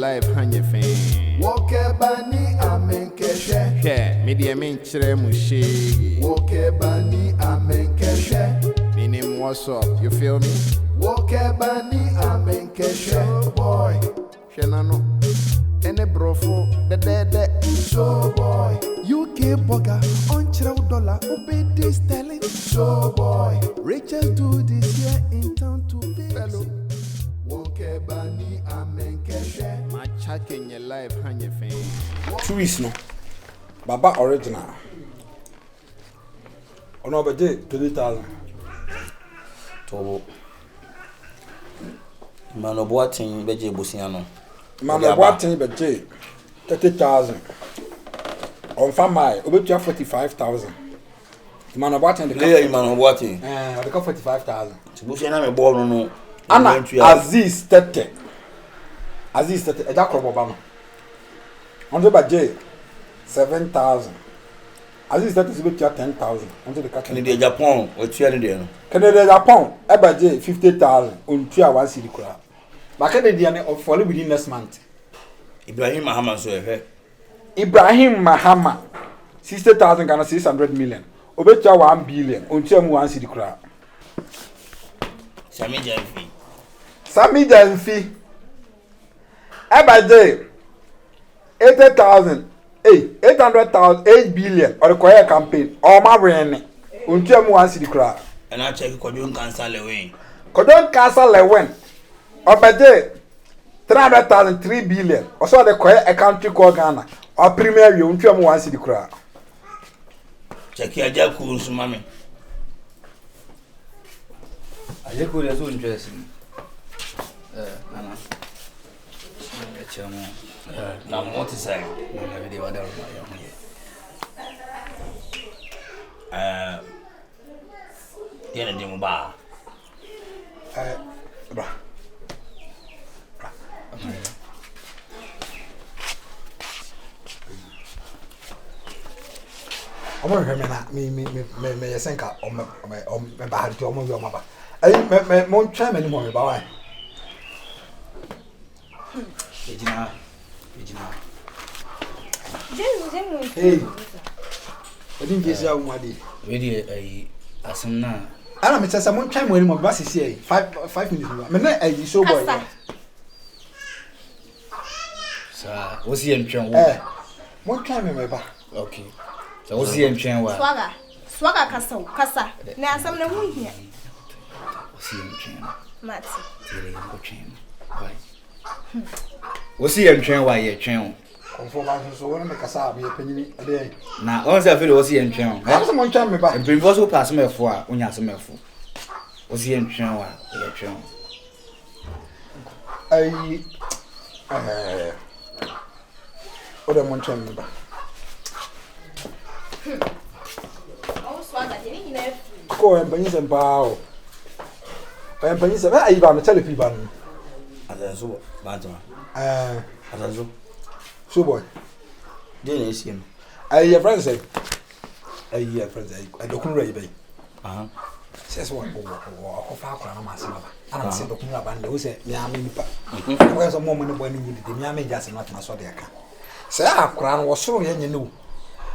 life hanye fan. Woke bani amenkeshe. Yeah, media men chere mushi. Woke bani amenkeshe. Meaning what's up, you feel me? Woke bani amenkeshe. Boy. Shenano. Ene brofo, the dead. Showboy. UK burger on $12 Bediide sterling. Showboy. Rachel do this year in town to pay. Fellow. Woke bani amenkeshe. My check in your life hanye fan. 2 weeks no. Baba original. Ono Bediide 20,000. To Mano boating beje busiano. Mano boating Bediide 30,000. On family, obetua 45,000. Mano boating the player Mano boating. I got 45,000. Busiana me ball no. Ana Aziz 30. Aziz 30. Eja krobo ba no. Onto Bediide 7,000. Aziz 30 is obetua 10,000. Onto the Canada Japan otua ne de no. Canada Japan Bediide 50,000. Ontua 1 cedi kura. Ba Canada ne of fall within next month. Ibrahim Mahama so ehe. Ibrahim Mahama 60,000 Ghana 600 million. Obetua 1 billion. Ontua mu 1 cedi kura. Sami Janfi. Sami Janfi. Bediide 80,000. 800,000, 8 billion. Or the choir campaign. Or my brain. Ontua mu 1 cedi kura. And I check Kodon Cancer Lewin. Kodon Cancer Lewin. Bediide 300,000, 3 billion. Also the choir a country called Ghana. Or premier you ontua mu 1 cedi kura. Check your Jaku Sumami. Akyere is so interesting. Nana. Now what is that? Yena demo ba. Bra. Omo hweme na me yesenka o me bahari to omo wi omo ba. Me mo ntwa me ni mo me ba wa. Ejina. Jenu. Hey. Odin gesi awu made. We dey asem na. Ana me tsasa mo ntwa mo ni mo ba sisi e 5 minutes. Me na ayi Showboy. Sa, what's the entry wo? Mo ntwa me ba. Okay. So what's the entry wa? Swaga kasa. Na asem na hu hia. What's the entry? Mati. Tire go train. Why? What's the entry wa ye train? Confrontations so wona me kasa be panyini ade. Na on say feel what's the entry? Na so mo ntwa me ba. And before so pass me fo a onya so me fo. What's the entry wa ye train? Oda mo ntwa me ba. Oh, swaga ni na Ko empanyi se mbao. Empanyi se ayi ba no telepi ba no. Azazo Bantama. Azazo. Showboy. Dey na sim. Ayi your friend say. Ayi your friend say. I dokun rai bai. Says what? Ko fa akora na ma se ba. Ana se dokun ra ba nde wo se me ame nipa. Wo so mo mo ne bo ni yidi de me ame jase na tena so de aka. Say akora no wo soro ye nye ne wo.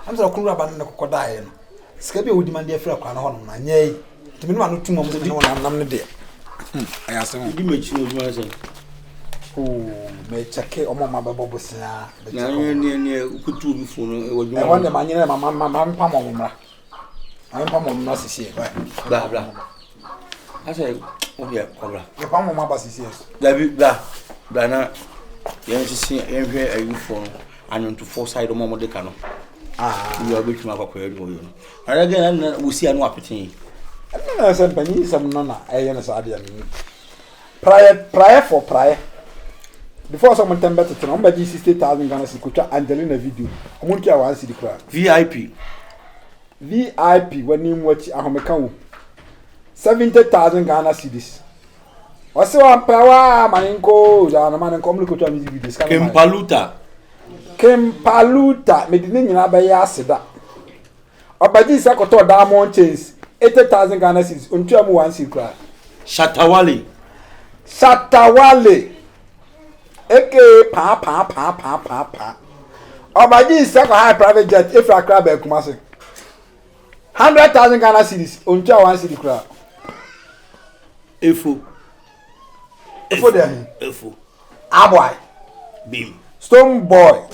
Am se dokun ra ba ne kokoda ye no. Sika bi odima de afira akora na ho no na nye. Timi no anu tumo mo de no nam ne de. Aya se mo. Di mechi no juma se. Me check omo ma babo bosia. Na ne kutu bi fu no wo juma. E wonde ma nyere ma mpa mo mra. Ai mpa mo mra sisi e. Bla. Asa o ya kobra. E pa mo ma ba sisi e. Dabi bla na yen sisi yen hwe ayu fu anu to four side mo de ka no. You are between my papa and you. And again, we see a new appetite. I said, Penny, some nona, I am a sadian. Prior for prior. Before someone turned better to number 60,000 Ghana Sikucha and delivering a video. I won't care one city crowd. VIP when you watch a homecoming 70,000 Ghana cedis. What's one power, Maninko, and a man and come look at music videos. Kempaluta, medini na ba ya seda. Obadi sakoto diamond chains 80,000 Ghana cedis. Ontua mu 1 cedi kra. Shatawale. aka pa. Obaji is second high private jet if I crab Kumasi. 100,000 Ghana cedis. Unja one cedi crab. Efo there. Efo. Aboy. Bim. Stone boy.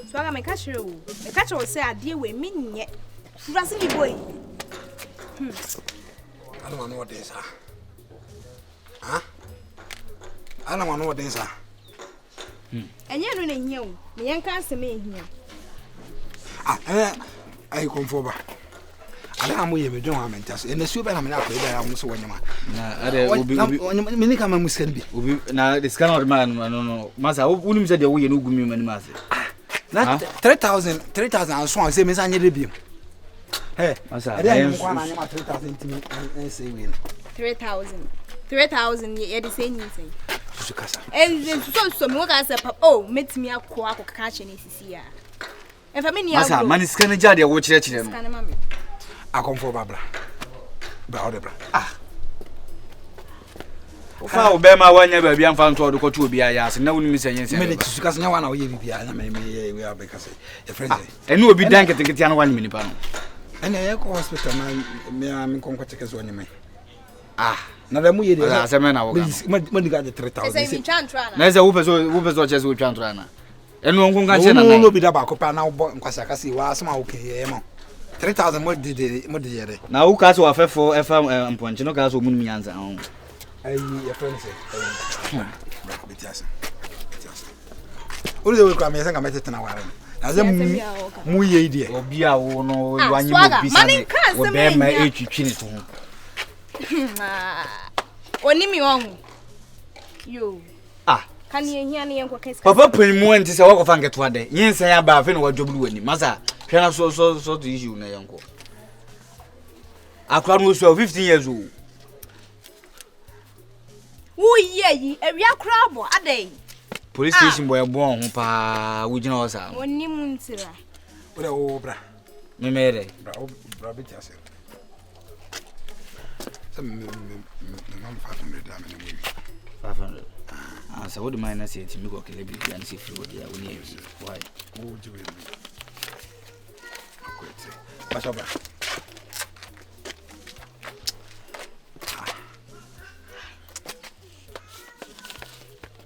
So I catch you. I catch you say I deal with me yet. Rasili boy. I don't know what this are. Huh? I don't know what this are. And you're in here. Me and can't see me here. I come forward. I don't know you don't have to. In the super, I'm not going to so when you are. Many come and send me. Now, this kind of man, I don't know. Master, wouldn't say the way you know me, Master. Not 3,000, I swan, say, Miss Annie Libby. Hey, Master, I didn't want 3,000 and say, 3,000, you're the same thing. And so more as a oh, met me a quack of catching this year. And for me, Master, man is kind of jaddy, watch it. I come for Barbara. Barbara. How Bema one never be found to go to be a yas, and no one miss anything. Minutes because no one will be a we are because a friend. And you will be dank at the Kitian 1 minute. And I go hospital, me, I'm conquerors on me. Now the movie as a man, I will got the 3,000. There's a whoopers watches with Chantrana. And one can be about Copa now, because I can see why some okay. 3,000 more did it. Now, who cast offer for FM and Ponchino Gas will mean me answer. Your friend said, what do you come here? I met it in a while. As a muy idea, or be a one or one you bear my age chin to him. Only me on you. Can you hear me? Papa put more into a walk of anger one day. Yes, I am baffling what job doing. Massa, can I so to issue, Nayonko? I can't lose 15 years old. Oh, yeah, a real crab a day. Police station were born, pa, would you know, sir? One name, sir. What a obra. Me made it. Rabbit, yes. Some 500. So what do my say to me? Okay, let me see if you would use. Why? What would you will? What's over?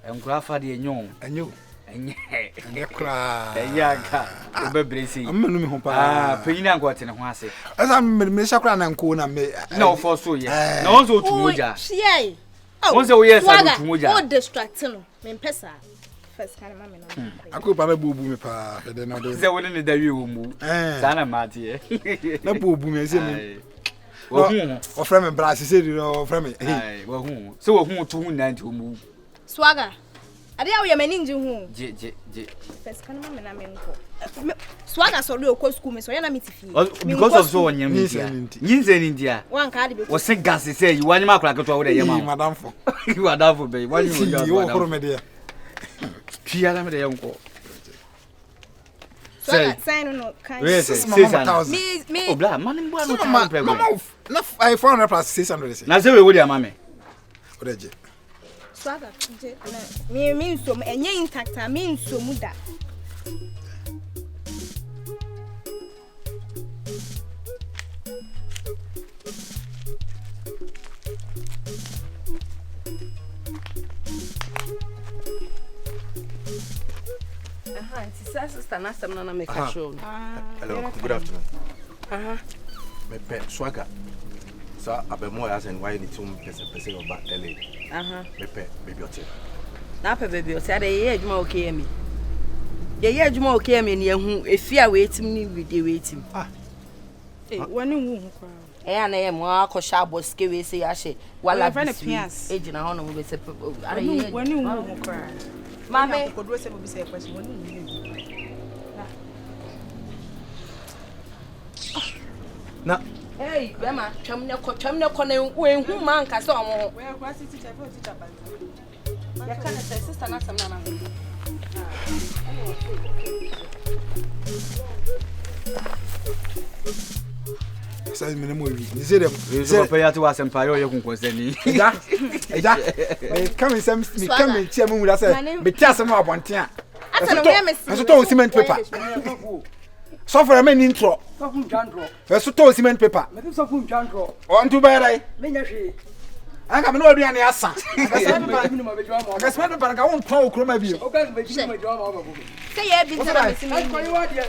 I'm Graffa the Enyonam. And you? And you cry. Yeah, baby, I'm going home. Pina got in a horse. As I'm Miss Akran and Kuna, no, for so, yeah. No one's to Muja. Yea. Once a year, I distracting. Pesa. First kind of mamma. I could have a boo boom. I don't know. There wouldn't the you move. Sana Marty. No boo boom is in. Or from a brass, said you know, from me. So whom 290 move. Swagger. I dare we are meaning to first kind of mamma. Swagger so real cost school, so you're not meeting. Because of so on your in India. One card was sick gas, say you want my crack to over there, madam. You are down for baby. Why you are from there? Chia, the uncle. Say, sign no kind. Me, black money, enough. I 400 plus 600. Now, say, what your mammy? What is Swagger, me means some, and ye intact, I mean so muda. Sister Nana make a show. Hello, good afternoon. My pet Swagger. So I be more as and why need to person about LA. My pet baby hotel. Na pet baby hotel dey hear adwuma okay me. Dey hear adwuma okay me na hu efia wetim ni we dey wetim. Wani hu kwa. Na ye mo akosha aboske we say ahye wala pias. Ejina ho no mo be se wani hu kwa. Mame ko do se mo be se question wani hu. Na hey, Bema, twam ne ko na enhu man ka se omo. We kwa teacher Pantang. Ya kana say sister na sam na. say me mo wi. Ni say dem. So pay at was empire you kun conseni. Eja. Me come in some me come in tia mu da say me tia some abonten a. Eso to cement paper. So for me intro. Eso to cement paper. Me so fun jandro. On to buy dai. Me nya hwe. Anga me no aduane asa. Anga cement paper ka won ton okroma bi. O ga me ji me jwa ma ba bu. Say ye bi tell me Ai ko you ade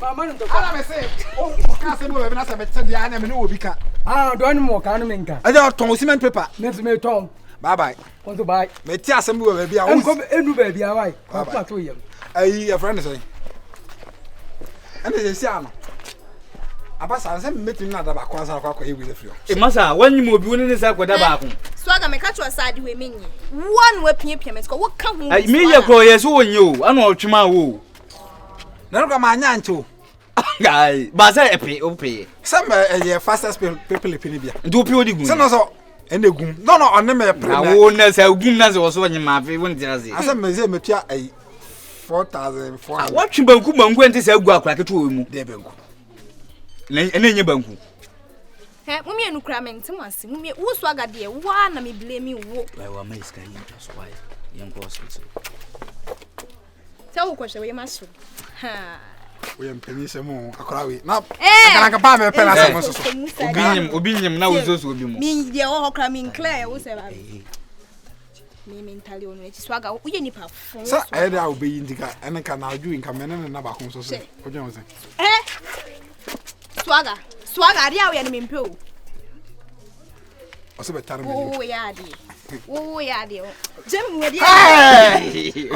ma man to. Ala me say o ka say mo be na say me tell dia na me no obi ka. Ah do ani mo ka no me nka. Aja ton cement paper. Me to me ton. Bye bye. Want to buy. Me tia asem bi we bia. Am ko enu ba bia wai. Ko pa to yem. Ai your friend say. And they say ano. Abasa say me meeting na da ba kwa sa kwa kwa e wi le free. E masa wanyi mo bi woni ne sa kwa da ba ko. Swaga me catch us side we menye. One we pie me ko what can Ai me ye ko ye so wonyi o, ana o twema wo. Na no ka ma nya ncho. Guy, ba say epe o pe. Some ye fastest people pin bia. Ndo pi odi gun. Say no so ene gum. No on me pre. Na wo na sa gum na se wo so wanyi ma fe won tira se. Asa me say me tua ai 4,400. What twi banku enti se agu akura keto we mu. De banku. Na ene nye banku. He mummy enu kra me ntem ase. Mummy wo swaga de wa na me blame wo. Why wa ma iska yin just why. Yen go hospital. Tell wo kwhwe we ma so. Ha. We am penise mu akura we. Na akara pa me pe na se mo so. Obi nyem na wo zo obi mu. Me de wo kra me clear wo se ba. Me mentally onu eti swaga wo ye nipa fun. Sa e da obi indika ene ka na aju inka me ne na ba kon so so. Oje won se. Swaga dia wo ye me mpe o. O se betar me. Wo ya de. Wo ya de. Jem we de.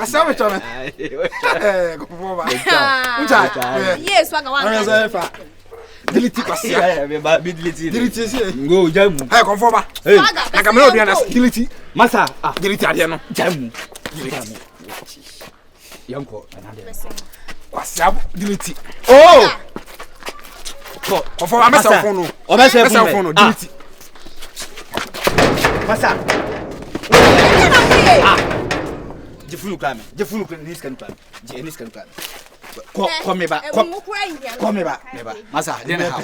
Asa me chome. Ko fo ba. Unja. Yes, swaga wan. Na se fa. Delete kwasia. Me ba bi delete. Delete se. Ngo jamu. Hey, ko fo ba. Swaga. Na ka me obi na delete. Masa, Delete ade no. jamu. Yanko. Kwasia delete. Oh! Ko fo ba me cell phone no. O be cell phone no delete. Masa. Jefunu kame. Jefunu kame ni scan plan. Je ni scan plan. Ko me ba. Ko me ba. Me ba. Masa, den ha.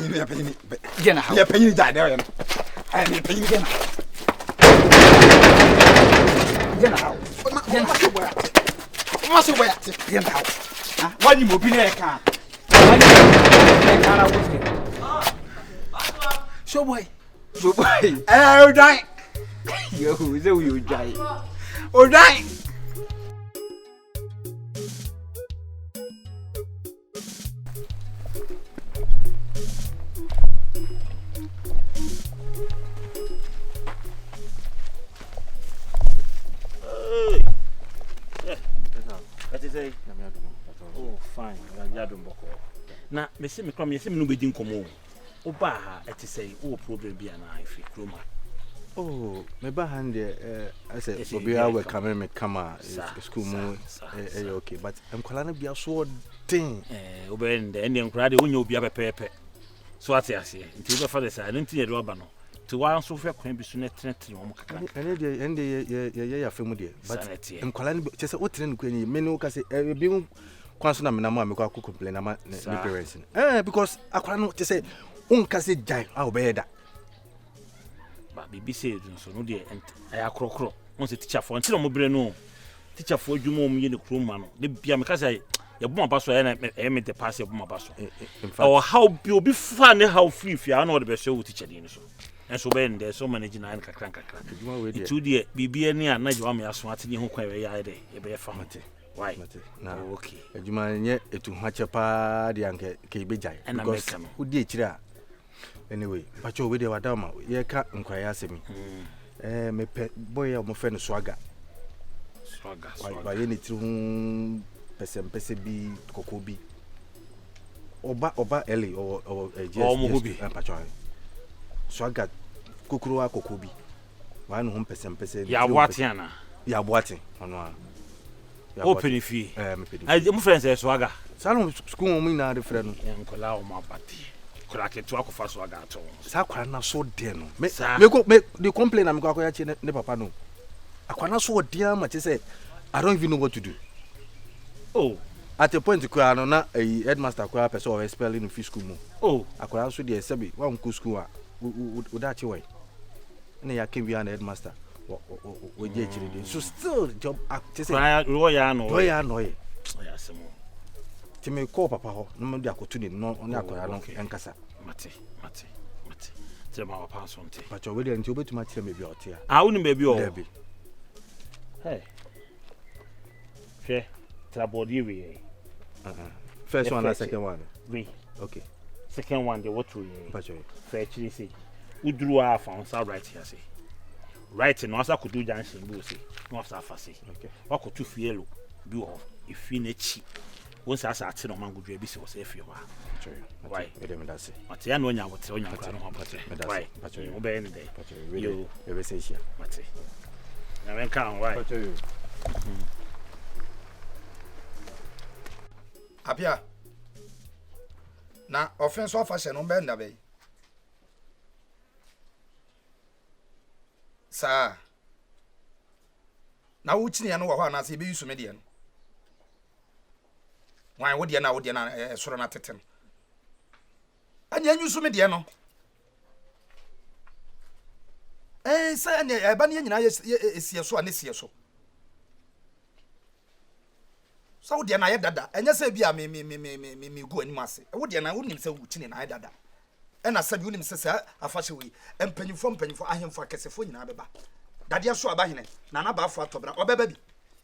Den ha. Ya penyi ja de o no. Ai ni penyi den. Den ha. Ma so boya. Den ha. Ah, wani mo bi na e kan. Wani e kan na wo se. Showboy. O dai. Yo, ze wo yo dai. O dai. Oh, fine. Na me se me krom ye se me no bedi nkomo. Oba ha eti say o problem bi ana ifi kroma. Oh, me ba hande I say obi a we come me kama school mu okay, but em kwala na bia so den. Obe nde ende nkura de onya obi apepepe. So ate ase. Nti be fa de say nti ye do ba no. To wa nso fe kwan bi so na tenetene o mukaka. Ende ye ya femu de, but em kwala na chese o tene nkwa ni me no ka say bi kwan so na me na ma me kwa complain na ma ni parents. Because akwala no chese unka se jai a obeda. Ba bibi say so no de aya krokro. On se teacher for until mo bre no. Teacher for adwuma mo ye ne kroma no. De bia me ka say ye boma baso ya na me de pass ye boma baso. In fact, or how bi obi fa ne how free fia na o de be show teacher din so. And so ben there so manage na kakran kakran. Itu de bibi ani a na jwa me aso atini ho kwan we ya de e be fa mate. Why? Na okay. Adwuma nye etu hache pa de anke ke be jai. Because udi echira. Anyway, pacho we de wadama ye ka nkwaya asemi. Me pe boy mo fe no swaga. Swaga. Ye ni tiri hu pese bi kokko bi. Oba ele o GS. Pacho. Swaga kukuruwa kokko bi. Wa no hu pese. Ya boatiana. Ya boati ono a. Open fee. Me pedi. Ai mo friends e swaga. Salon school mo na de friend no. Enkola o ma bati. Kura ke to akofa swaga to. Sa kwara na so de no. Me the complain am kwa ya ne papa no. Akwana so de am say I don't even know what to do. Oh, at a point kwa no na headmaster kwa person or spelling in school mu oh akwara so dey sebi wa ku school a wo da chi wai na ya can be an headmaster we je chiri so still job act say lawyer no ye ya semo ti me call papa ho no me dia kotu ni no oni akwara no enkasa mate tell my papa something but we dey nti obetuma tire me bi otia woni me bi o debi hey okay trabodi we first one and second one we okay second one the what we but you actually say udru a found so right here say right no asa kudu junction bi o say no asa fa say okay wakotu fielo bi o ifi na chi won sa asa ate no mangudru bi se o say fie wa why we dem da say mate ya no nya wote onya kwa no mate why o be any day you we say share mate na men kan why Apia. Na offense of fashion on bend away. Sir. Na wuchini ya no wa na se be yusu me de no. Wan wo de na soro na tetem. Anya yusu me de no. Say anya e ba ne nyina esie so ane sie so. So wo de na ye dada. Enya se bia me go anim ase. Wo de na wonim se wuchini na ye dada. Ena sabi wonim se afahye wi. Empanyifo ahemfo akesefo nyina beba. Dade so aba hene na na ba afo atobra obeba bi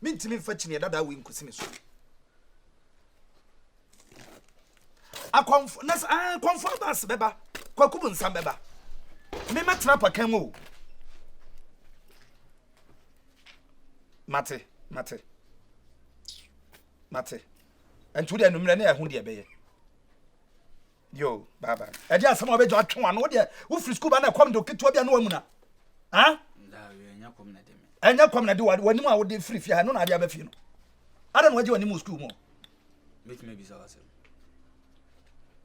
mintimi mfa chine dada we nkusime so akonfo nas konfo bas beba kwakubu nsam beba me matena pakan o mate entu de numre na ehun de beye yo baba e dia asama obejo atwa no de wo free school ba na kom do keto bia no amuna ha enya kom na de wani mu a wo de free fia no na ade abafi no ada no waje wani mu school mo metime bisa wasem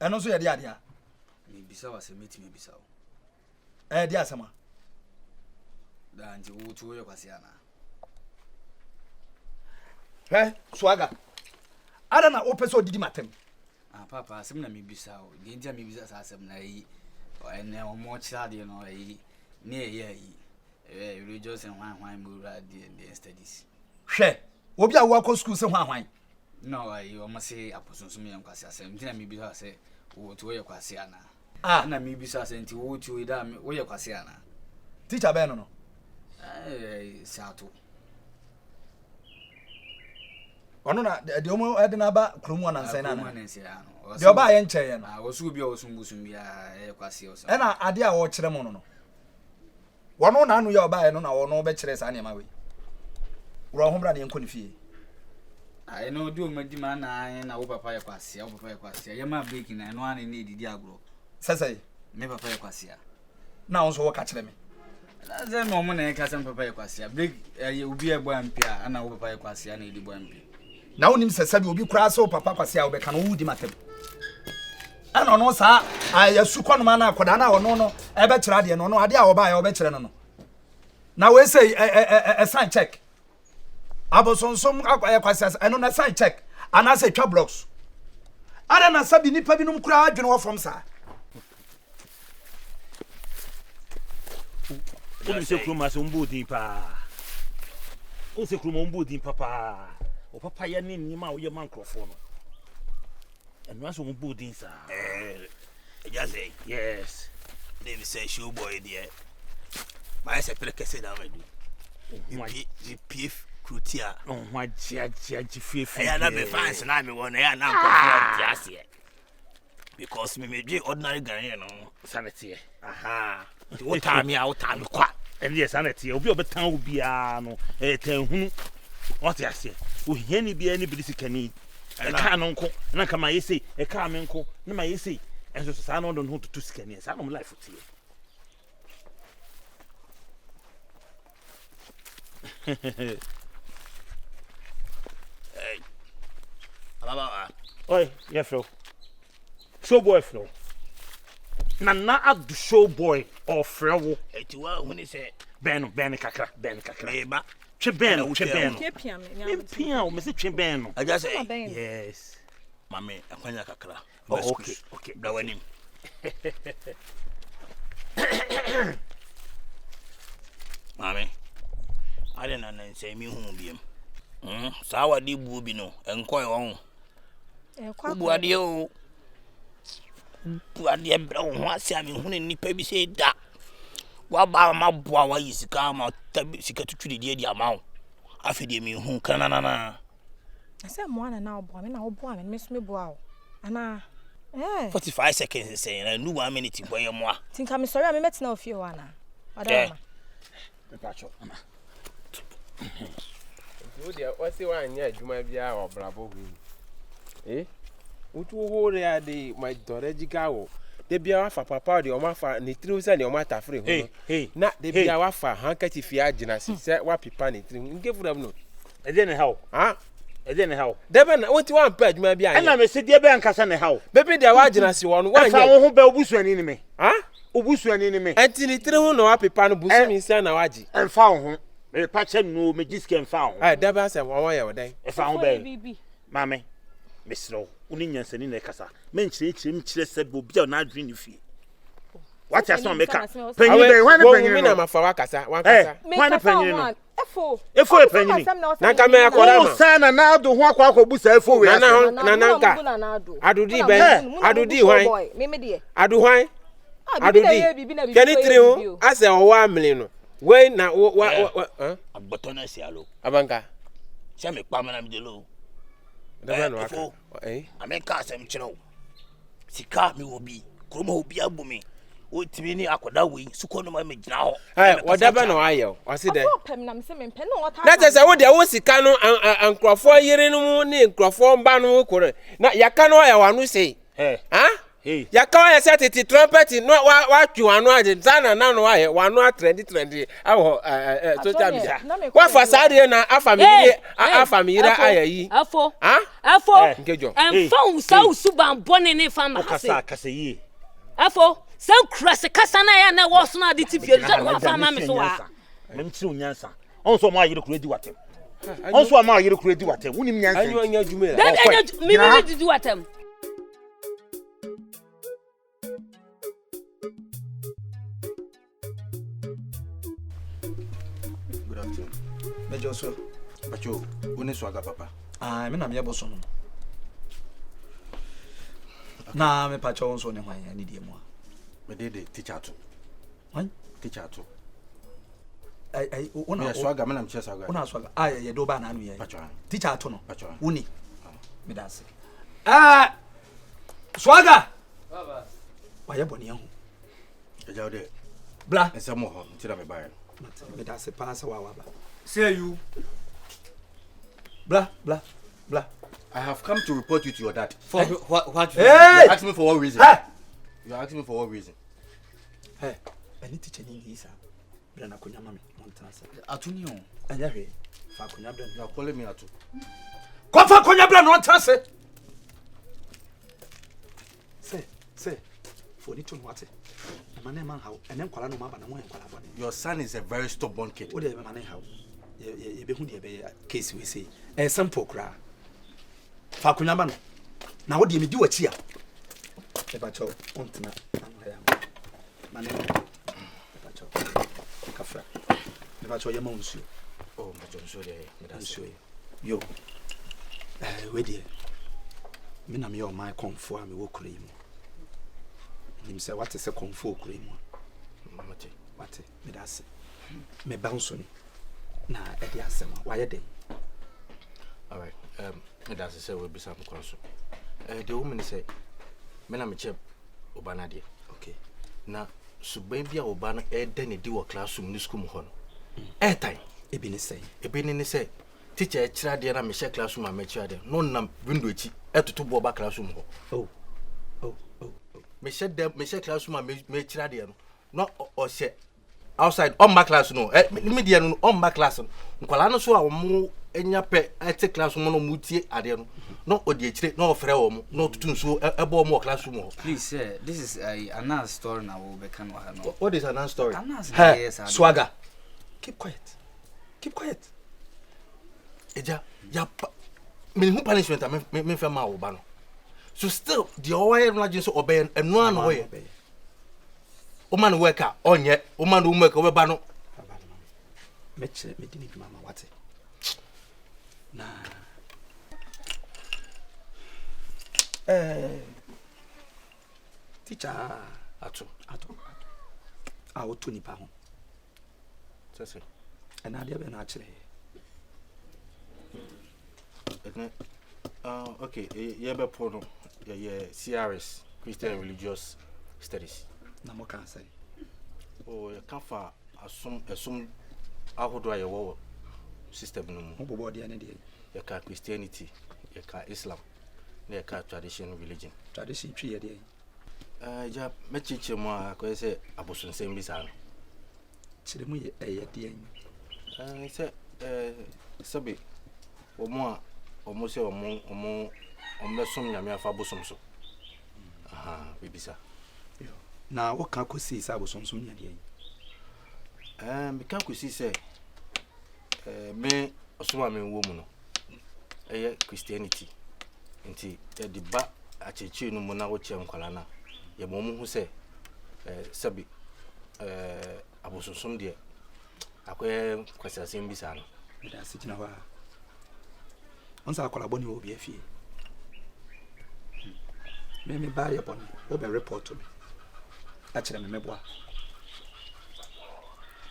eno so ye de ade a me bisa wasem metime bisa wo de asama da nje wo tuwo kwase ana swaga ada na opeso didi matem papa asem na me bisa wo de ntia me bisa sa asem na yi ene o mo chira de no yi ne ye yi religious and hwan mura the studies hwe obi a wo akọ school se hwan no I o say aposonso me yankwase asem ntina me bi say wo to ye kwase ana na me bi say nti wo to da me wo ye kwase ana teacher be no sato ono na de omo ede na ba kromu na nsan na no de oba ye nche ye no wo su bi o sumbusum bia ye kwase o so e na ade a wo kire mo no wono na anu ya oba ye no na wono be kire sa ne ma we wo ho bra ne enko ne fie I know do madi ma na wo papa ye kwase wo papa ye kwase ye ma break na no ane ne didi agro sese me papa ye kwase na won so wo ka kire me na ze no mo na ka sem papa ye kwase break ye obi e gbo ampia ana wo papa ye kwase na edi gbo ampia na wonim sese bi obi kura so papa kwase a wo be ka no wudi matem ana no sa ya suko no ma na akoda na wono no e be kire ade no no ade a wo ba ya wo be kire no no na we say sign check abosonsom akwasias eno na sign check ana say twa blocks ada na sabi nipa binum kura adwene wo from sa o se kruma se mbudin pa o se kruma mbudin papa o papa ya ni ni ma o ye microphone eno aso mbudin sa just say yes they say Showboy there my se prekese na we do EP8 Krutia on wa jia fifi ya na me fans na me won ya na confront ase because me dey ordinary Ghanaian no sanity aha o time kwa and yes sanity obi obetan obi a no tan hunu what you say o hiani bi ani bi sikani e ka no nko na kama yesi e ka me nko na ma yesi enso sa no don hu to sikani sa no life tie hey baba oi yeah fro Showboy fro na adu Showboy or fro eti wa when he say ben kakra eba Cheben. Kepia Me say cheben no. I just say Yes. mame akwanya kakra. Oh, okay. Blawanim. Mame. I didn't say me hu biem. Sawa di bu bi no enkoy won. Bu ade o. Bu ade bra ho asia me hu ni pa bi say da. Wa ba ma boa wa yisika ma tabi sika tutudi di amawo. Afide me hu kanana. Asa mo ana na obo me na obo a me so me boa o. Ana 45 seconds say na nu 1 minute boy mo a. Tinka me sorry a me metina ofie wa na. Adama. Me pacho ana. You dey what's the one here adwuma bia o brabo hu. Utu ho re ade my ideological de bia wa fa papa de o ma fa ne triu se ne o ma tafre ho. Na de bia wa fa handkerchief ya agina se wa pipa ne triu. Nke furam no. E dey ne how? E dey ne how? De be na wonti wan pa adwuma bia. Na me se de be ankasa ne how. Bebe de wa agina se won wa nya. Fa wo ho ba obusuani ni me. Obusuani ni me. Enti ne triu no wa pipa no busu mi se na waji. Enfa wo ho. Me pache no me jiske enfa wo. De be asem wo ya wodan. Enfa ho be. Mame. Mesro. Uni nyansani na kasa. Me nchire se bo bia na adwene fie. What you son meka? Penyi be wan penyi no. Me na mafa wakasa, wan kasa. Wan penyi no. Efo penyi ni. Na ka me akora ma. O sana na ado ho akwa busa efo we. Na nka. Adudi ben. Adudi hwan. Me de. Adu hwan. Adudi. Keni triu ase o wa amle no. We na wa agbotona si alo. Abanka. Se me pa na mi de lo. Da no aka. Ameka asem kire wo. Sika mi obi. Kromo obi abumi. O tibi ni akoda we suko no ma me gina ho. Whatever no ayo. O si de. Pem na me se me pen no wata. Na te se wo de wo sika no ankrofo yere no mu ni nkrofo mba no kore. Na yaka no ya wanu sei. Yaka wa se titi trumpet no wa twu anu age sana na no aye wanu a trendy awo social media. Wa fa sade na afamire ayayi. Afo. Nkejo. Emfa unsa usuban bone ne fama hase. Kasa yi. Afo. San krase kasa na ya na wo so na de tifie so wa fama me so wa. Mem tiri unyansa. Onso ma ayire kuro di watem. Onso ma ayire kuro di watem. Wunim nyansa. Anyo anya dwume la. Me di watem. Good afternoon. Mejo so. Bacho, one swaga papa. Me na me boso no. Na me pacho onso ne hwan ya ni die mo. Bediide teacher to. Wan? Teacher to. Ai ona swaga me na mche swaga. Ona swaga. Ye do ba na anu ye. Bacho. Teacher to no. Bacho. Uni. Me dance. Swaga. Baba. Wa ye boni ho. Eja de. Bla. Ensamo ho, ntira me bae. Me dance pass wa ba. Say you. Bla. I have come to report you to your dad. For what? Hey! You asked me for what reason? Hey! You asking me for what reason? Hey, any teacher ni hisa. Bla na kunya mami, montansa. Atuni o. Anya hwe. Fa kunya bla. You are calling me atu. Ko fa kunya bla no tanse. Say. For ni to what? Mane man how. Enen kwala no ma ba na mo en kwala bone. Your son is a very stubborn kid. What dey mane how? Ye be hu dey be case we say. Simple kra. Fa kunya ba no. Na wo dey me di wachi a. E ba cho ontina anu ya. Mane. E ba cho. Kafra. E ba cho ye ma unsu. Oh, but you're sure they unsu. Yo. We dey. Me na me o my konfo a me wo kura yi mu. Nim say what is a konfo kura yi mu. Mamate. What? Me da se. Me bounce ni. Na e dey asem wa ye dey. All right. That's say we be some council. The woman say, "Me na me che obana de." Okay. Na suban bia obana den e di wo classroom ni school mu ho no. Time e bi ni Oh. Me share classroom ma kira de no. No o share outside on my class no. Me de no on my class no. Nkwala no so a wo enya pe ete class mo no mutie ade no no odi ekire no ofre wo mo no tutu nso ebo mo class mo. Please sir, this is another story now we be can no. What is another story? Hey, Swagger. Keep quiet. eja ya me hu punishment me fa ma wo ba no so still the oil no agin so obey eno an wo ye o man worker onye o man wo worker we ba no me chere me dini mama wate na teacher ato a oto nipa ho sese na dia be na chere okay ye be pono ye CRS Christian Religious Studies na mo kan say oh ye kan fa asum ahodo aye wo system no mo bobo dia ne dia ye ka Christianity ye ka Islam ye ka traditional religion tradition twi ye dia ja mechiche mo akoy say abosunsem bi sa no chire mu ye dia say sabi omo se omo som nyame afa bosom so aha bibisa yo na wo ka ko si sa bosom som nyade me ka ko si se me osoma me wo mu no Christianity nti e di ba acheche no mu na wo che nkwala na ye mo mu hu se sabi abosom de akoye kwasasem bisa no da sitina wa onsa akola boni obi afie me ba ye boni o be report to me a kire me meboa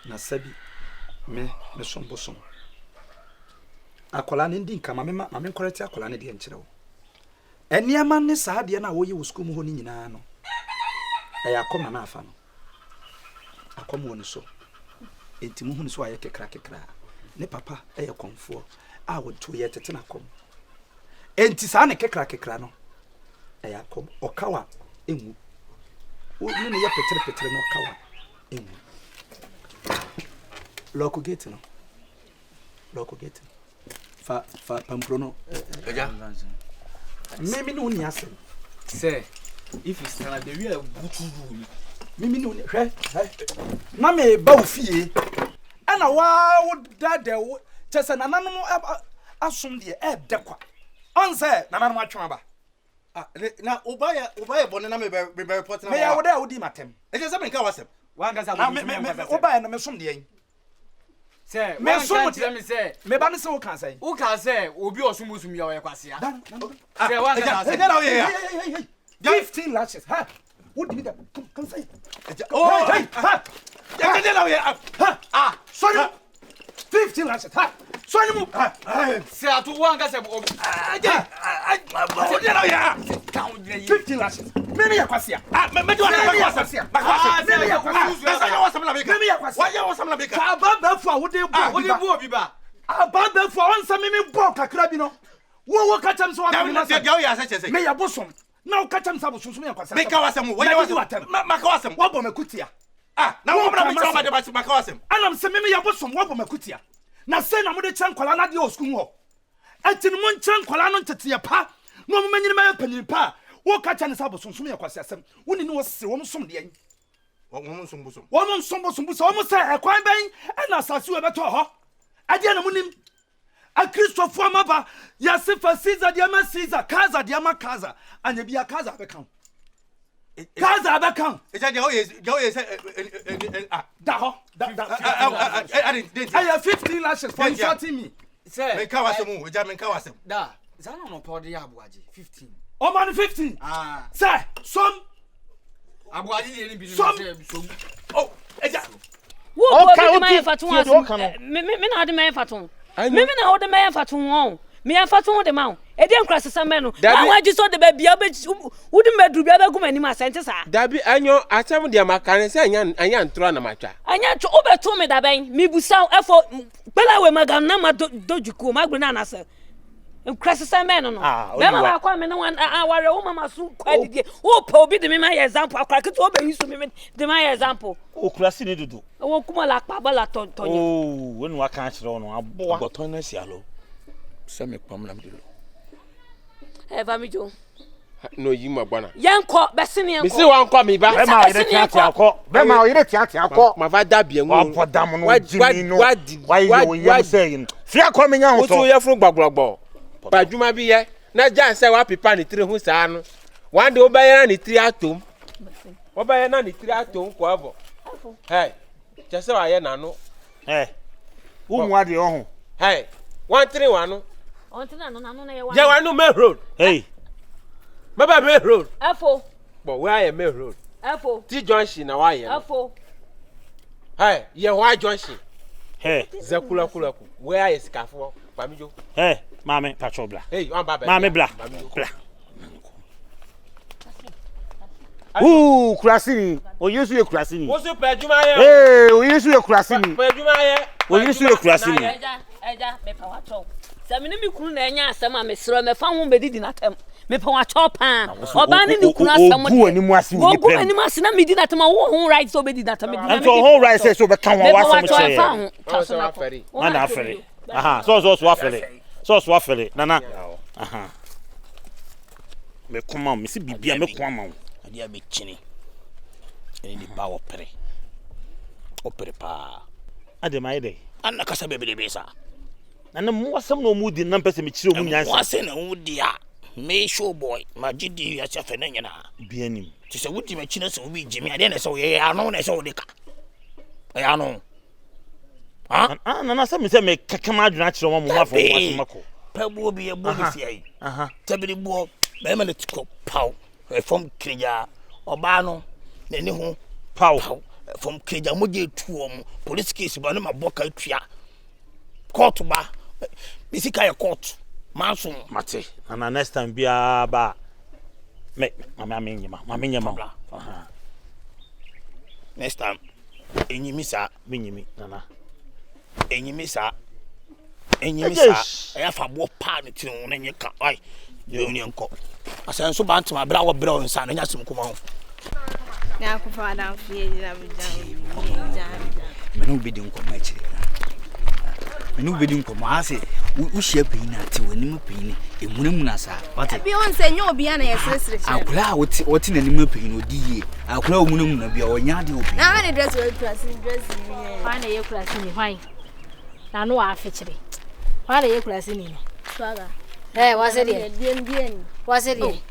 na sabi me sombosom akola ne ndi nka ma me koreti akola ne de nkire wo eniama ne saa de na wo yi wo school mu ho ni nyina no ya akoma na afa no akoma woni so enti mu hu so aye kekra ne papa eye konfo a wo to ye tete na kom enti saa ne kekra no eye akom okawa enwu wo ne ye petre no okawa enwu local gate fa pampro no eja me no ni ase say if you stand the we are butu rule me no hwe na me ba ofie ana wa wo dada wo chese nananom asom de de kwa onse nananom atwema ba na obaya bone na me report na me ya wo da wo di matem e je se me nka wasem wa nga sa obaya no me som de yin say me som de me say me ba ne se wo kan say wo kan say obi osum ya wo kwase ya say wa nga sa say na wo ye ya 15 lashes ha what did that come say oh hey ha ya ke na wo ye sorry 15 lashes ha sorry mu say atu wa nga say obi na ya 15 lashes me ya kwase ya me do na kwase ya me ya kwase ya wasam na beka me ya kwase wa ya wasam na beka ka ba fu a wo de bu obi ba aba fu onsa me bo kakra bi no wo kacham so wa ya ya say chese me ya bosom na o kacham sa bosom me ya kwase me ka wasam wa ya wasam ma ka wasam wa bo makutia na wo na me chama de ba ka wasam anam se me ya bosom wa bo makutia na se na mo de chan kwala na de o school ho atin mo chan kwala no tete pa no mo manyini ma panyin pa wo kacha ne sa bosom so me ya kwase asem woni ne wo se wo som de yan wo mo som bosom wo mo se ekwan ben na asase we beto ho ade na munim a Christopher amaba ya sifa Caesar de ma Caesar kaza de ma kaza anya bia kaza be kan kaza be kan eja de ho ye say da ho I have 15 lashes for insulting me say me ka wasem eja me ka wasem da zana no pod ya abuaje 15 o man 15 say some abuaje ye ni bi no say some oh eja wo ko bi mai fatun asu me na ade mai fatun me na ode mai fatun won me an fatun de ma e de nkra sesa me no na wa ji so de ba bia be wudi medru bia be guma ni ma sente sa dabi anyo atam de makane se anya ntro na matwa anya twa obeto me da ben mi busa efo bela we magam na ma dojuko magbe na na se nkra sesa me no be ma ba kwa me no aware wo mama su kwa didie wo pa obi de me ma example akwa ke to obe yusu me de ma example o kurasi ni dudu wo kuma la pa bala tonyo oh wonu aka kire no aboa boton na sialo se me pam lam dilo Vamijo. no yima bwana yanko besini yanko mi si wan ko mi ba be ma ire tiati akọ be ma ire tiati akọ ma va da bien wa podam no jimi no wa yo yam say fi akọ me nya ho so o ye fru gbagbagbo ba juma bi ye na jan say wa pipa ni tire hu sa no one day o ba ye na ni tire atom o ba ye na ni tire atom ko abo hey just say wa ye na no wo mu ade ohun hey 131 no on tina no na ye wa je wa no main road hey baba main road efo but where are main road efo T junction na wa ye efo hey ye wa junction hey zakula kula ku where are sikafo pamijo hey mame patrol bla hey on baba mame bla kurasini o yesu ye kurasini wo so pe juma ye o yesu ye kurasini pe juma ye o yesu ye kurasini eja me pa wa cho se me mi kunu na enya asem a me sro me fa ho Bediide na tem me pa wa cho pa oba ni kunu asem mo bu ani mu ase ni pe ani mu ase na Bediide na tem wo ho right so Bediide na tem me and to ho right say so be kan wa asem che so aferi na aferi aha so aferi so aferi nana aha me kuma me si bibia me kuma ma ade a be chini ene ni ba opere pa ade mai de anna kasa bebe be sa nana mu asem no mu di nan pese me chire mu nyansa wase na wudi a me Showboy ma gidi ya chafe na nyina bianim ti se wudi me china se obi jimi ade na se wo ye ano na se wo de ka ya ano nana se me se me kakama aduna chire mo ma fo wase mako pa bu obi e bu bi fi ai tabiri bu be ma le tiko paw from Kreja oba no na ni ho paw from Kreja mo je tuo mo police case ba no ma boka tua court ba bisika ya court manso mate na next time bia ba me mama nyema next time enyimisa binyimi nana enyimisa ya fa bo pa ne ti no nye ka ai yo ni enko asan so ba ntama bra wo bra wo nsa na nya sim kuma ho na ko fa dan fie na bidan menu bedi nko ma chire menu bedi nko ma ase wo hia pin na te wani mu pin emunemu na sa wate bi on se nyo obi ana yesresre akula woti na nimu pin odi ye akula omunemu na bia onya de obi na ne dress we dress ni fa na ye klasi ni hwan na no afi chire fa na ye klasi ni swaga wase de wase de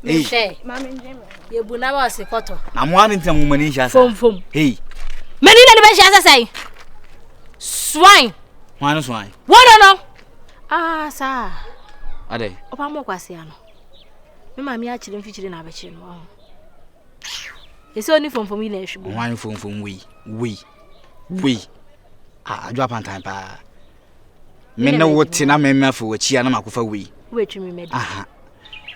me mama njeme ye buna ba se koto na mo ani ntam mo ni hia sa fom hey meni na be hia sa sai swine wanu swine no sa ade opa mo kwase ano me ma mi a chire mfichire na abechire no ese oni fom yi na ehwibo wanu fom we adwa Pantang pa me na wote na me mafo wachia na makofa we twimi medi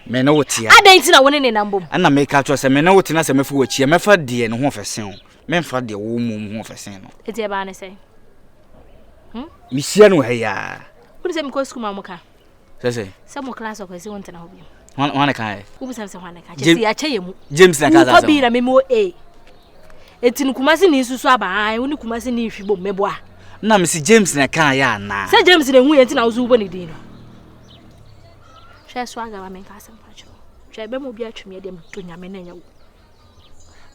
me na wote adan ti na woni ne nambom ana me ka twa se me na wote na se mafo wachia mefa de ne ho ofesen me mfa de wo mu ho ofesen no eti e ba ne sei mi sia no haya woni se mi ko school ma mo ka se mo class of se won tena ho bi wana ka wo bi se wana ka je si ache yemu James na ka za ko bi na me mo eti nu kumasi ni susu aba an woni kumasi ni hwibo mebo a na me si James na ka ya na se James na hu yenti na uzu bo ni din no hwe swaga wa men ka asem pa cho hwe be mo bi atweme de to nyame na nya wo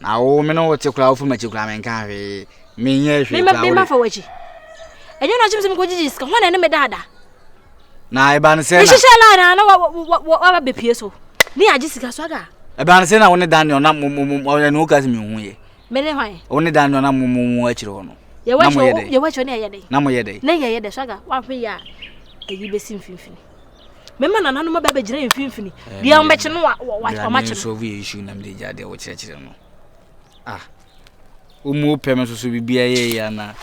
na wo me no wote kura wo fu machi kura men ka hwe me nya hwe kura me ma fa wachi enyo na chimse mko jiji ska hwana ne me dada na e ba ne se na shisha la na wa be pie so ni aji sika swaga e ba ne se na wo ne Daniel na mo no ka se me hu ye me ne hwan wo ne Daniel na mo achire ho no ye wacho ne ye dai na mo ye dai na ye dai swaga wa hwe ya eyi be simfimfini mema na nanu ma ba gira mfimfini bia mo beche no wa ma che so we issue na me de jade wo chire no o mu peme so bibia ye ya na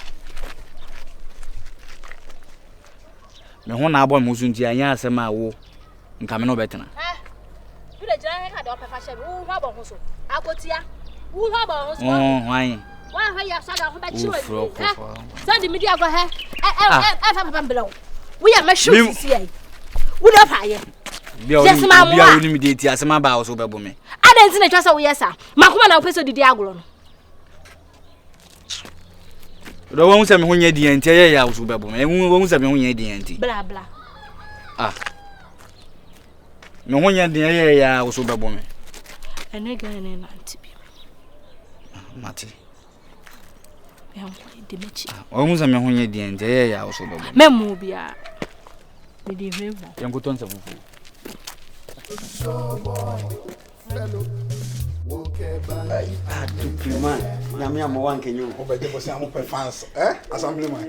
me ho na abo mo so nti anya asema wo nka me no betena you de gira he ka de opefa she wo ho abo ho so akotia wo ho abo ho so hwan wa ha ya saga ho ba chi wo so di media go he fa papa mbelo wo ya me show sisi ai wo da fa ye bia wo ni me de ti asema ba wo so bebo me adan ti na twa sa wo yesa makoma na wo peso didi agolo no do won se me ho nya di enti ye ya wo so bebo me won se me ho nya di enti bla me ho nya den ya wo so bebo me ene ga ene na ntibi mate ya ho de mechi o mu za me ho nya den de ya wo so bebo memu bia me di revo yango ton sa fufu Showboy, fellow, Ay, tu prima. Nyame amwa nkenyo. Obeje bosi amu pe fans. Assemblyman.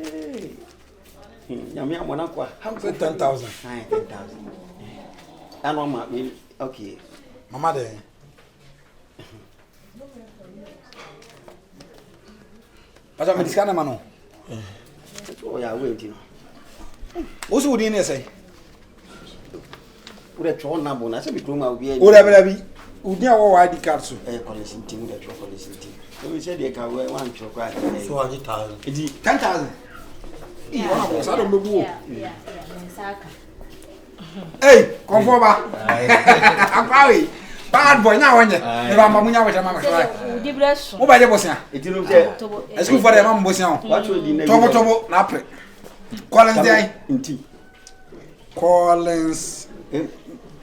Nyame amwa na kwa. 10,000. Ay, 10,000. Ano ma okay. Mama de. Pasa me diskana mano. Oh ya we ntino. Osu udi ne sei. Ure tro na bona se bi tro ma obi. Ure bela bi. Udi awo ID card so. College team de tro college team. We say dey ka we wan tro kwa. 200,000. Idi 10,000. Yeah. Wana bosa do mebu. Yeah. Saka. Hey, konfo ba. Akwawi. Bad boy nya wonye. E ba mamunya we mama try. Udi blesso. Mo ba je bosia. Idi no je. Esku for dem mam bosia o. What we di na. Tobo na pre. Collins dey. Nti. Collins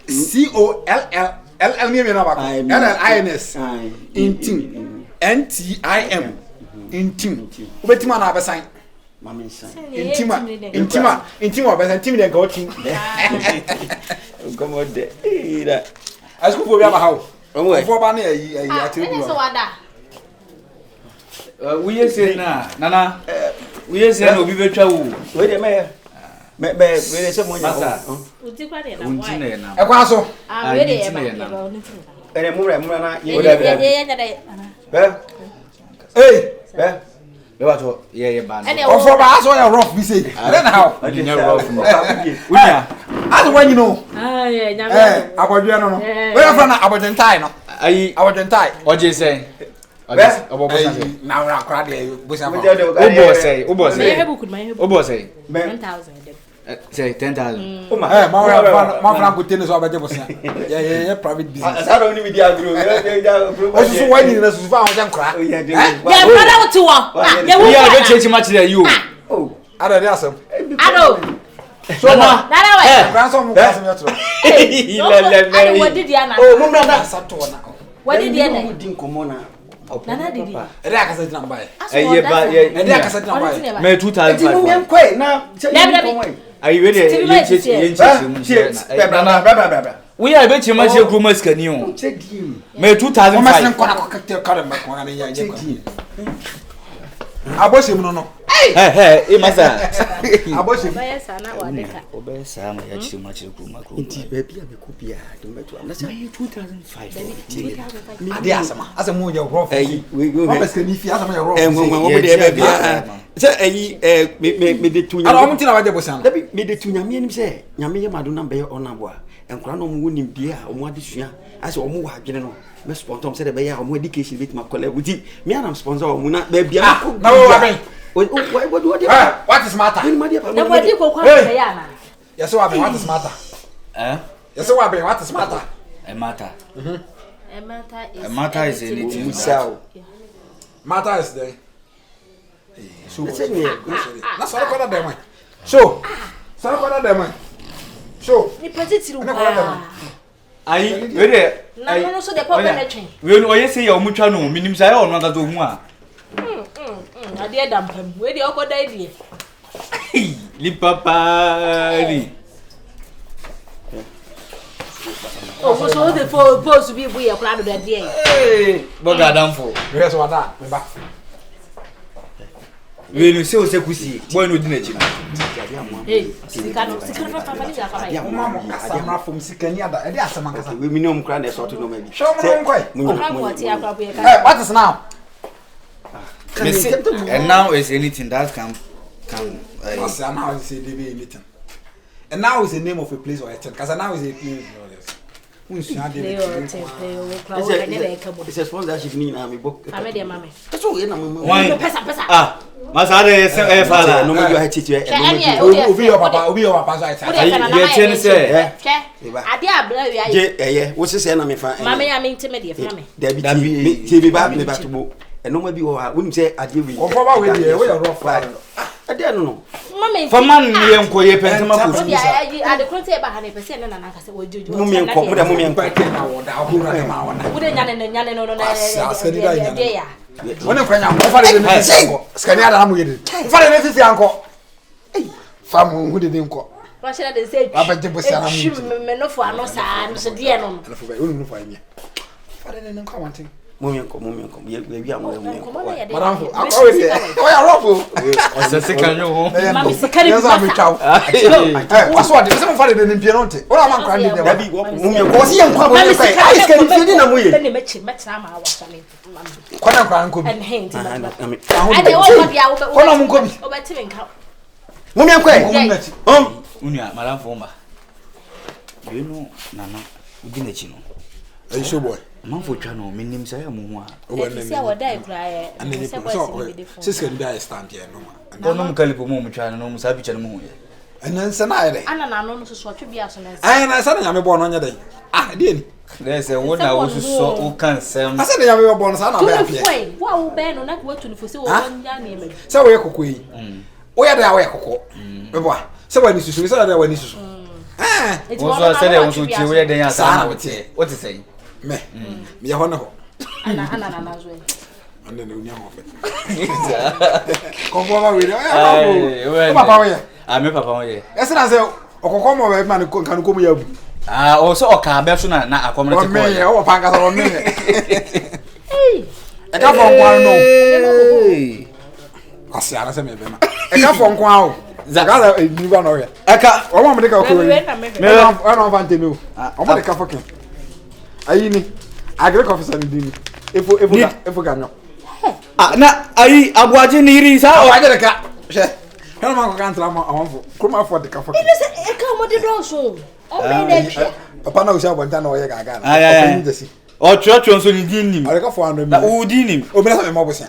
COLL me na ba. LLINS. Intim. NTIM. Intim. Obetima na abesan. Mama nsan. Intima abesan tim de go tim. Come on there. Ira. Asku fo bi aba hawo. Omo e. Fo ba na ayi atiri Ene so wada. We say na nana. We say na obi betwa wo. We dey me we say mo nya. Uti kwa de na Unti na na. E kwa so. We dey e ba. Ere mura na. Ye nya de. Hey. Me wa to ye ba na. Ofo ba aso ya rough bi say. Then how? Nya rough no. Unya. As when you know. Ah yeah, nya. Abodua no. We are from Abodentai no. Ayi Abodentai. Oje say. Obo bosa say. Na ra kra de bosa ma. Obo say. Obo say. 10,000. Say 10,000. Ma fra ko tene so abaje bosa. Yeah, private business. Asa do ni mi dia agro. Osu so wani na su fa ho jan kra. Ya brother what you want? Ya wo. Yeah, go change match there you. Oh. Ada dey asem. Ado. So na. Dada wa. Grandson mo kasem ya tro. Ado what did ya na? Oh, mo brother sato na. What did ya na? Din komo na. Nana didi. Ere akasa tina mbaye. Ye ba ye. Ere akasa tina mbaye. Me 2,500. Ti mo nyam kwai na. Ayi we dey yenche Bra. we are be chima che kroma skani o. Me 2,500. Mo masen kona ko kakte kare ma ko na ya je ko. Aboshe mu no. E masa. Aboshe. Baya sana wa deka. Obe sa ma ya chima che kroma ko. Nti ba bia be ko bia do meto. Na say 2,500. Ade asama. Asama ya rough. We go. Mo masen ni fi asama ya rough. Mo be be bia. Say me de tunya. Ara mo tina waje bosan. Dabi me de tunya me nim say nyame ye madu na be onabo a. Enkura no mo nim bia o mo adesua. Ase o mo wa adwene no. Me sponsor say de be ya o mo education bit ma college. Wuti me am sponsor o mo na be bia. Na wo wa ben. What is matter? Na wadi ko kwa ya na. Yes wa ben what is matter? Yes wa ben what is matter? Matter. Matter is anything. Matter is there. So That's it. Na so ko na dem. So ko na dem. So ni petiti ru. Ayi we dey. Na no so de pop na twen. We no oye say ya omutwa no minim say ya ono ga zo hu a. Ade dampam. We dey okoda idie. Li papa ni. Oh, so the post be boy akura do de. Boga damfo. we so wada me ba. We no say o se kusi. Boy no di na chi. Sikano papa ni jafa mai. Mama asamra from sikani ada. Ade asama kasa. We minimum kra na sort no maybe. Show mo nkwai. Akwa ti akwa boy ka. What is now? And now is anything that can now is a DB anything. And now is the name of a place or a town. Because now is a place. It's a sponsorship ni na me book. Family mama. That's all na me. Pesa. Ah, masare father. No me you chichi. Obi your papa so I say. You tell say. Ade abla wi aye. Je wo se na me fa. Mama ya me ntime de fa me. Dabi ti bi ba me ba to bo. Eno ma bi wo ha wonim se ade wi. O fa ba we dey we your rough. ade no mama fa man ye nko ye pentama ko so dia ade kronte e ba ha ne pese ne nana kase wojojo mu me nko mu da mu me nko na wo da ho na ma wona wo de nyane no na ya wona kwanya mo fa de ne nko skani ada mu yede fa de ne fifi anko fa mu hu de nko wa shira de say ba je bosia na mu me no fo ano sa no so die no no fo ba wonu no fa mi fa de ne nko wantin mu me nko ye wi amore mu nko madam fo akọ we se o ya rofo o se se kan yo ho mama se kare bi ba waso de se mo fa de ne mpie no nte o ra man kran de de bi mu me nko si ye nko abo ne kai ai skani fi na mu ye ne metra ma wa sa me kwana kran ko bi and hint ade wo dia wo kona mu ko bi o ba ti me nka mu me nko Unia madam Fomba. You know nana udi na chi no. Hey Showboy. Manfo twa no menim say amu ho a. O se wa dai kra ye. Se kwa si Sister ndi I stand here no ma. Ono mu kalipo mu twa no mu sa bi che no mu ho ye. Ena nse na ayede. Ana na no so atwe bia so na. Ai na nse na nyame bo no nya dai. Ah die ni. Na se wo na wo so o kan sem. Asa na nyame bo no sa na ba apia. Wa wo be no na ko tu ni fo se wo nya na eme. Se wo ye kokko yi. O ya da wo ye kokko. Bebo. Se wa ni susu se da wa ni susu. Wo so se de wo so chi wo ye den ya sa na wo tie. What is say? Me. Me ya ho na ho. Ana na zo. Ande na unya ho fe. Ko bo ba we de. Ai. Papa wo ye. Ah me papa wo ye. Ese na se okokko mo ba ma ni kan ko mu ya bu. Ah o so o ka be so na akomre te ko. O me ye o pa ka so o me. E ka fo nko no. Asi ara se me be ma. E ka fo nko a o. Zagala ni ba no ye. Eka o mo me de ka ko we. Me no van te me o. O mo de ka fokin. Ayi ni. Agric officer ni dini. Efo ganyo. Ah na ayi abuaje ni ri sa o. Abuaje de ka. She. Hello man ko kan tra ma awonfo. Kuma for de ka fokin. Ile se e ka mo de do so. O me de twa. Papa na o sha bonta na o ye gaga na. Ayi. O twa nso ni din nim. Are ka fo ando mi. Na o din nim. O me na sa me mo bosia.